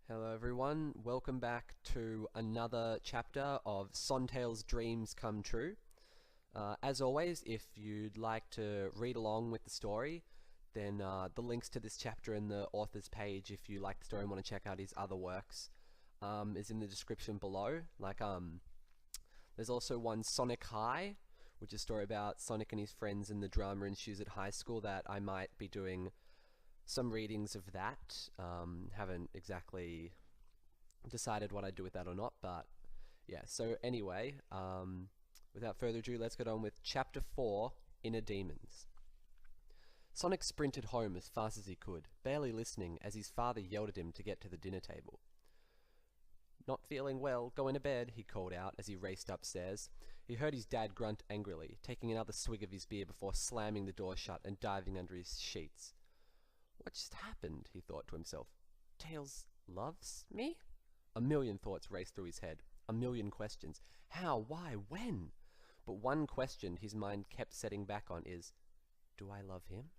Hello everyone, welcome back to another chapter of Sontails' Dreams Come True. As always, if you'd like to read along with the story, then the links to this chapter in the author's page, if you like the story and want to check out his other works, is in the description below. There's also one, Sonic High, which is a story about Sonic and his friends and the drama ensues at high school that I might be doing some readings of that. Haven't exactly decided what I'd do with that or not, but yeah. So anyway, without further ado, let's get on with Chapter 4, Inner Demons. Sonic sprinted home as fast as he could, barely listening as his father yelled at him to get to the dinner table. "Not feeling well, going to bed," he called out as he raced upstairs. He heard his dad grunt angrily, taking another swig of his beer before slamming the door shut and diving under his sheets. What just happened? He thought to himself. Tails loves me? A million thoughts raced through his head. A million questions. How? Why? When? But one question his mind kept setting back on is, do I love him?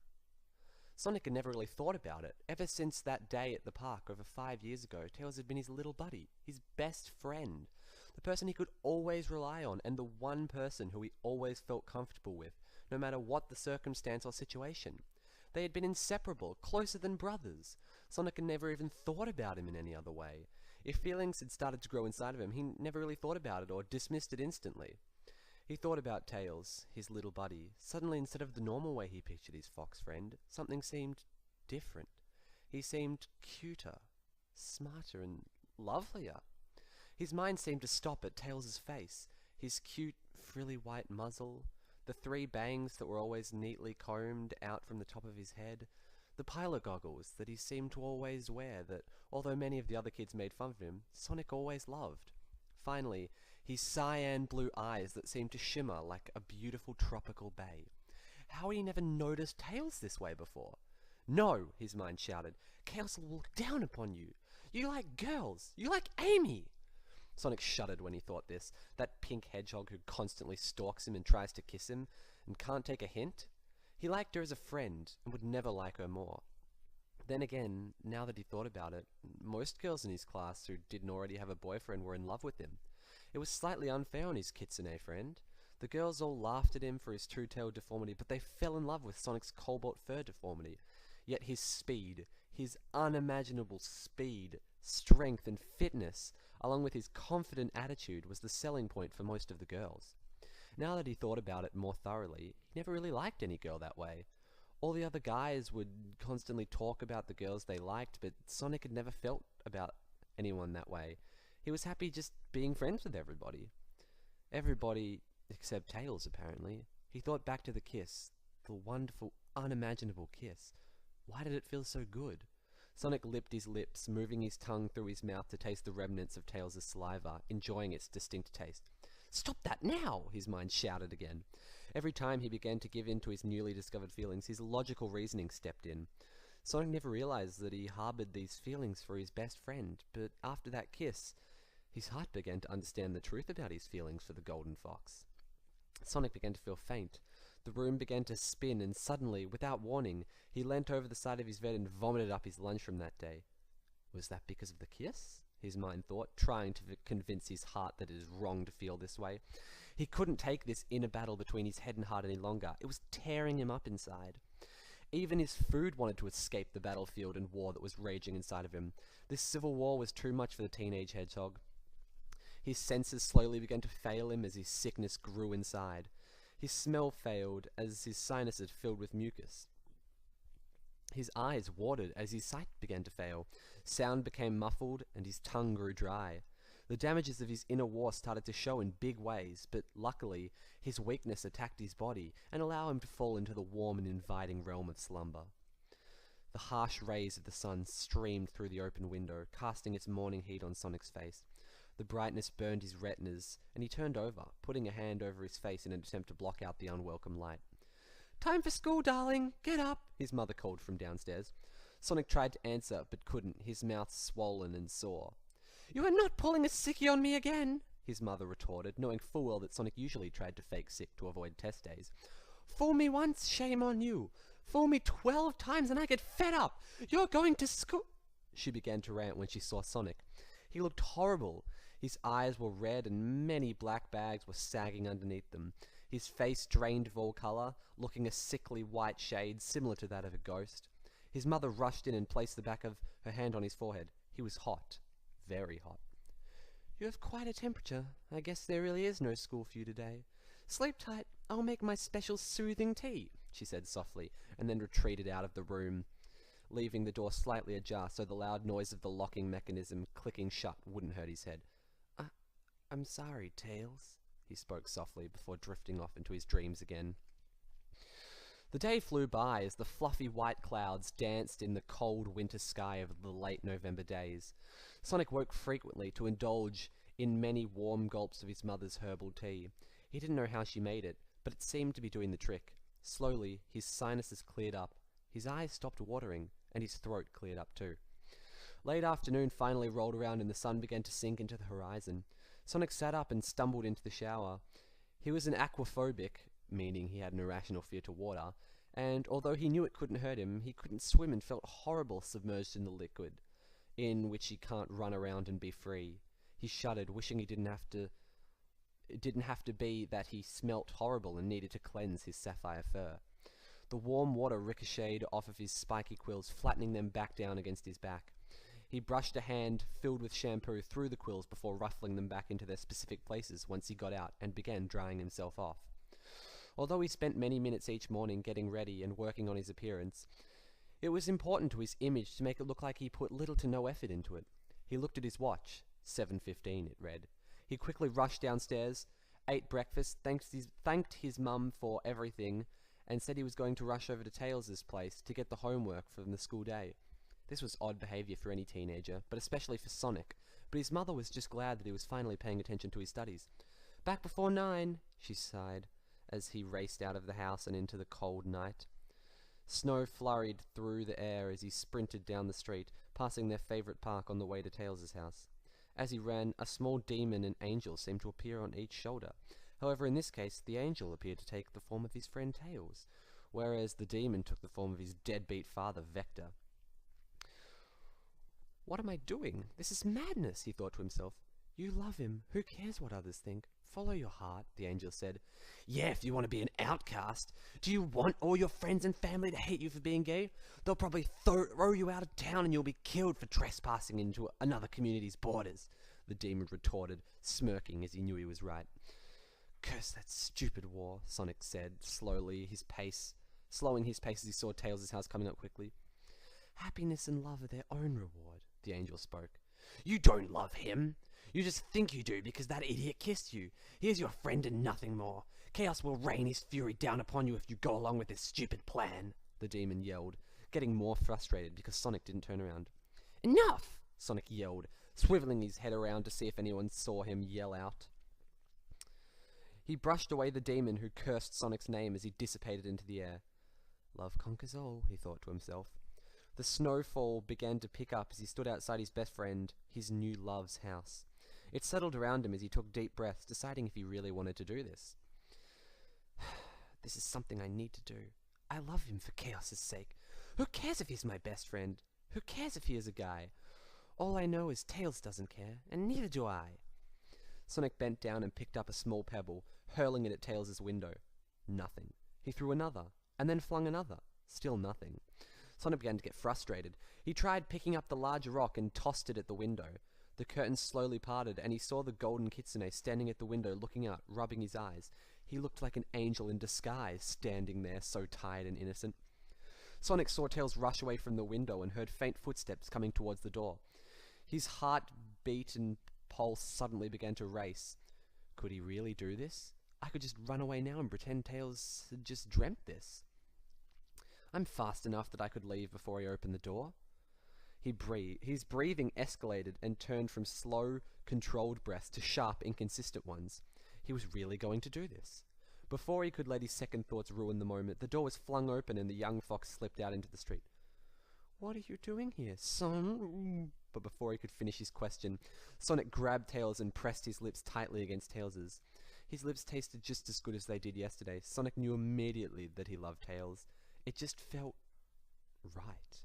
Sonic had never really thought about it. Ever since that day at the park over 5 years ago, Tails had been his little buddy, his best friend, the person he could always rely on, and the one person who he always felt comfortable with, no matter what the circumstance or situation. They had been inseparable, closer than brothers. Sonic had never even thought about him in any other way. If feelings had started to grow inside of him, he never really thought about it or dismissed it instantly. He thought about Tails, his little buddy. Suddenly, instead of the normal way he pictured his fox friend, something seemed different. He seemed cuter, smarter, and lovelier. His mind seemed to stop at Tails' face, his cute, frilly white muzzle, the 3 bangs that were always neatly combed out from the top of his head, the pilot goggles that he seemed to always wear that, although many of the other kids made fun of him, Sonic always loved. Finally, his cyan blue eyes that seemed to shimmer like a beautiful tropical bay. How had he never noticed Tails this way before? No, his mind shouted. Chaos will look down upon you. You like girls. You like Amy. Sonic shuddered when he thought this. That pink hedgehog who constantly stalks him and tries to kiss him, and can't take a hint? He liked her as a friend, and would never like her more. Then again, now that he thought about it, most girls in his class who didn't already have a boyfriend were in love with him. It was slightly unfair on his kitsune friend. The girls all laughed at him for his two-tailed deformity, but they fell in love with Sonic's cobalt fur deformity. Yet his speed, his unimaginable speed, strength and fitness, along with his confident attitude, was the selling point for most of the girls. Now that he thought about it more thoroughly, he never really liked any girl that way. All the other guys would constantly talk about the girls they liked, but Sonic had never felt about anyone that way. He was happy just being friends with everybody. Everybody except Tails, apparently. He thought back to the kiss, the wonderful, unimaginable kiss. Why did it feel so good? Sonic lipped his lips, moving his tongue through his mouth to taste the remnants of Tails' saliva, enjoying its distinct taste. Stop that now! His mind shouted again. Every time he began to give in to his newly discovered feelings, his logical reasoning stepped in. Sonic never realized that he harbored these feelings for his best friend, but after that kiss, his heart began to understand the truth about his feelings for the golden fox. Sonic began to feel faint. The room began to spin, and suddenly, without warning, he leant over the side of his bed and vomited up his lunch from that day. Was that because of the kiss? His mind thought, trying to convince his heart that it is wrong to feel this way. He couldn't take this inner battle between his head and heart any longer. It was tearing him up inside. Even his food wanted to escape the battlefield and war that was raging inside of him. This civil war was too much for the teenage hedgehog. His senses slowly began to fail him as his sickness grew inside. His smell failed as his sinuses filled with mucus. His eyes watered as his sight began to fail. Sound became muffled and his tongue grew dry. The damages of his inner war started to show in big ways, but luckily his weakness attacked his body and allowed him to fall into the warm and inviting realm of slumber. The harsh rays of the sun streamed through the open window, casting its morning heat on Sonic's face. The brightness burned his retinas, and he turned over, putting a hand over his face in an attempt to block out the unwelcome light. "Time for school, darling! Get up!" his mother called from downstairs. Sonic tried to answer, but couldn't, his mouth swollen and sore. "You are not pulling a sickie on me again!" his mother retorted, knowing full well that Sonic usually tried to fake sick to avoid test days. "Fool me once, shame on you! Fool me 12 times and I get fed up! You're going to school—" she began to rant when she saw Sonic. He looked horrible. His eyes were red and many black bags were sagging underneath them. His face drained of all colour, looking a sickly white shade similar to that of a ghost. His mother rushed in and placed the back of her hand on his forehead. He was hot. Very hot. "You have quite a temperature. I guess there really is no school for you today. Sleep tight. I'll make my special soothing tea," she said softly, and then retreated out of the room, leaving the door slightly ajar so the loud noise of the locking mechanism clicking shut wouldn't hurt his head. I'm sorry, Tails," he spoke softly before drifting off into his dreams again. The day flew by as the fluffy white clouds danced in the cold winter sky of the late November days. Sonic woke frequently to indulge in many warm gulps of his mother's herbal tea. He didn't know how she made it, but it seemed to be doing the trick. Slowly, his sinuses cleared up, his eyes stopped watering, and his throat cleared up too. Late afternoon finally rolled around and the sun began to sink into the horizon. Sonic sat up and stumbled into the shower. He was an aquaphobic, meaning he had an irrational fear to water, and although he knew it couldn't hurt him, he couldn't swim and felt horrible submerged in the liquid, in which he can't run around and be free. He shuddered, wishing it didn't have to be that he smelt horrible and needed to cleanse his sapphire fur. The warm water ricocheted off of his spiky quills, flattening them back down against his back. He brushed a hand filled with shampoo through the quills before ruffling them back into their specific places once he got out and began drying himself off. Although he spent many minutes each morning getting ready and working on his appearance, it was important to his image to make it look like he put little to no effort into it. He looked at his watch. 7:15, it read. He quickly rushed downstairs, ate breakfast, thanked his mum for everything, and said he was going to rush over to Tails' place to get the homework from the school day. This was odd behaviour for any teenager, but especially for Sonic, but his mother was just glad that he was finally paying attention to his studies. "Back before 9, she sighed, as he raced out of the house and into the cold night. Snow flurried through the air as he sprinted down the street, passing their favourite park on the way to Tails' house. As he ran, a small demon and angel seemed to appear on each shoulder. However, in this case, the angel appeared to take the form of his friend Tails, whereas the demon took the form of his deadbeat father, Vector. "What am I doing? This is madness," he thought to himself. "You love him. Who cares what others think? Follow your heart," the angel said. "Yeah, if you want to be an outcast. Do you want all your friends and family to hate you for being gay? They'll probably throw you out of town and you'll be killed for trespassing into another community's borders," the demon retorted, smirking as he knew he was right. "Curse that stupid war," Sonic said, slowing his pace as he saw Tails' house coming up quickly. "Happiness and love are their own reward," the angel spoke. "You don't love him. You just think you do because that idiot kissed you. He is your friend and nothing more. Chaos will rain his fury down upon you if you go along with this stupid plan," the demon yelled, getting more frustrated because Sonic didn't turn around. "Enough!" Sonic yelled, swiveling his head around to see if anyone saw him yell out. He brushed away the demon who cursed Sonic's name as he dissipated into the air. "Love conquers all," he thought to himself. The snowfall began to pick up as he stood outside his best friend, his new love's house. It settled around him as he took deep breaths, deciding if he really wanted to do this. "This is something I need to do. I love him for Chaos's sake. Who cares if he's my best friend? Who cares if he is a guy? All I know is Tails doesn't care, and neither do I." Sonic bent down and picked up a small pebble, hurling it at Tails' window. Nothing. He threw another, and then flung another. Still nothing. Sonic began to get frustrated. He tried picking up the larger rock and tossed it at the window. The curtains slowly parted, and he saw the golden kitsune standing at the window looking out, rubbing his eyes. He looked like an angel in disguise, standing there, so tired and innocent. Sonic saw Tails rush away from the window and heard faint footsteps coming towards the door. His heart beat and pulse suddenly began to race. Could he really do this? I could just run away now and pretend Tails had just dreamt this. I'm fast enough that I could leave before he opened the door. His breathing escalated and turned from slow, controlled breaths to sharp, inconsistent ones. He was really going to do this. Before he could let his second thoughts ruin the moment, the door was flung open and the young fox slipped out into the street. "What are you doing here, son?" But before he could finish his question, Sonic grabbed Tails and pressed his lips tightly against Tails's. His lips tasted just as good as they did yesterday. Sonic knew immediately that he loved Tails. It just felt right.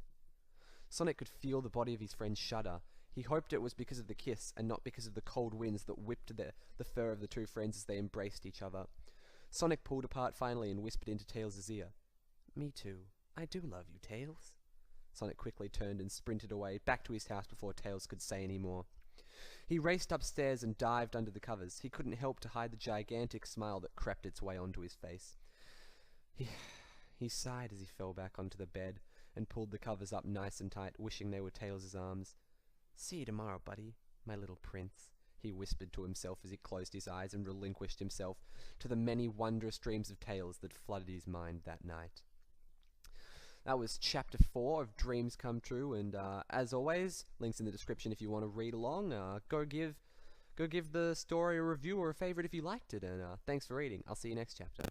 Sonic could feel the body of his friend shudder. He hoped it was because of the kiss, and not because of the cold winds that whipped the fur of the two friends as they embraced each other. Sonic pulled apart finally and whispered into Tails' ear. "Me too. I do love you, Tails." Sonic quickly turned and sprinted away, back to his house before Tails could say any more. He raced upstairs and dived under the covers. He couldn't help to hide the gigantic smile that crept its way onto his face. He sighed as he fell back onto the bed and pulled the covers up nice and tight, wishing they were Tails' arms. "See you tomorrow, buddy, my little prince," he whispered to himself as he closed his eyes and relinquished himself to the many wondrous dreams of Tails that flooded his mind that night. That was Chapter 4 of Dreams Come True, and as always, links in the description if you want to read along. Go give the story a review or a favorite if you liked it, and thanks for reading. I'll see you next chapter.